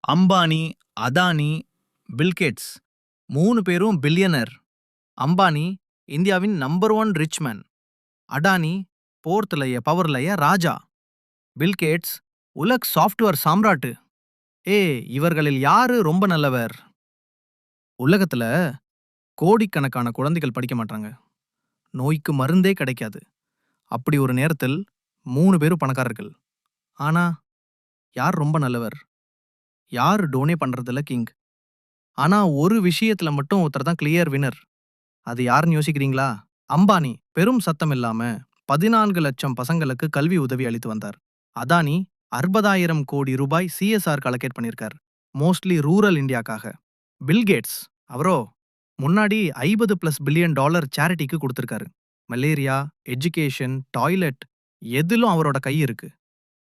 Ambani, Adani, Bill Gates 3 பேரும் billionaire. Ambani இந்தியாவின் number 1 rich man. Adani போர்த்துலய பவர்லய ராஜா. பில்கேட்ஸ் உலக் சாஃப்ட்வேர் சாம்ராட்டு. இவர்களில் யாரு ரொம்ப நல்லவர்? உலகத்துல கோடிக்கணக்கான குழந்தைகள் படிக்க மாட்டாங்க. நோய்க்கு மருந்தே கிடைக்காது. அப்படி ஒரு நேரத்தில் 3 பேரும் பணக்காரர்கள். ஆனா யார் ரொம்ப நல்லவர்? யார் டோனே பண்றதுல கிங்? ஆனா ஒரு விஷயத்துல மட்டும் ஒருத்தர் தான் கிளியர் வினர். அது யாருன்னு யோசிக்கிறீங்களா? அம்பானி பெரும் சத்தம் இல்லாம 14 லட்சம் பசங்களுக்கு கல்வி உதவி அளித்து வந்தார். அதானி 60,000 கோடி ரூபாய் சிஎஸ்ஆர் அலோகேட் பண்ணிருக்கார். மோஸ்ட்லி ரூரல் இந்தியாக்காக. பில்கேட்ஸ் அவரோ முன்னாடி 50+ பில்லியன் டாலர் சேரிட்டிக்கு கொடுத்திருக்காரு. மலேரியா, எஜுகேஷன், டாய்லெட் எதிலும் அவரோட கை இருக்கு.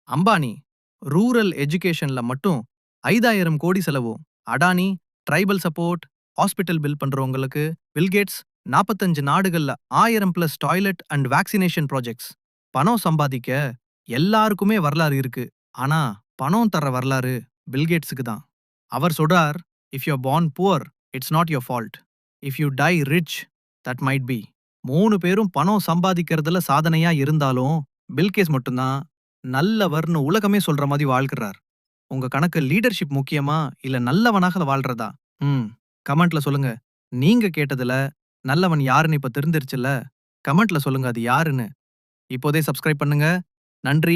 அம்பானி ரூரல் எஜுகேஷன்ல மட்டும் 5,000 கோடி செலவு. Adani tribal support, hospital bill பண்றவங்களுக்கு. பில்கேட்ஸ் 45 நாடுகள்ல 1000+ டாய்லெட் அண்ட் வேக்சினேஷன் ப்ராஜெக்ட்ஸ். பணம் சம்பாதிக்க எல்லாருக்குமே வரலாறு இருக்கு. ஆனா பணம் தர வரலாறு பில்கேட்ஸுக்கு தான். அவர் சொல்றார், if you born poor it's not your fault. If you tie rich that might be. 3 பேரும் பணம் சம்பாதிக்கிறதுல சாதனையா இருந்தாலும் பில்கேட்ஸ் மட்டும்தான் நல்லவர்னு உலகமே சொல்ற மாதிரி வாழ்கிறார். உங்க கணக்கு லீடர்ஷிப் முக்கியமா இல்ல நல்லவனாக வாழ்றதா? கமெண்ட்ல சொல்லுங்க. நீங்க கேட்டதுல நல்லவன் யாருன்னு இப்ப தெரிஞ்சிருச்சுல்ல? கமெண்ட்ல சொல்லுங்க அது யாருன்னு. இப்போதே சப்ஸ்கிரைப் பண்ணுங்க. நன்றி.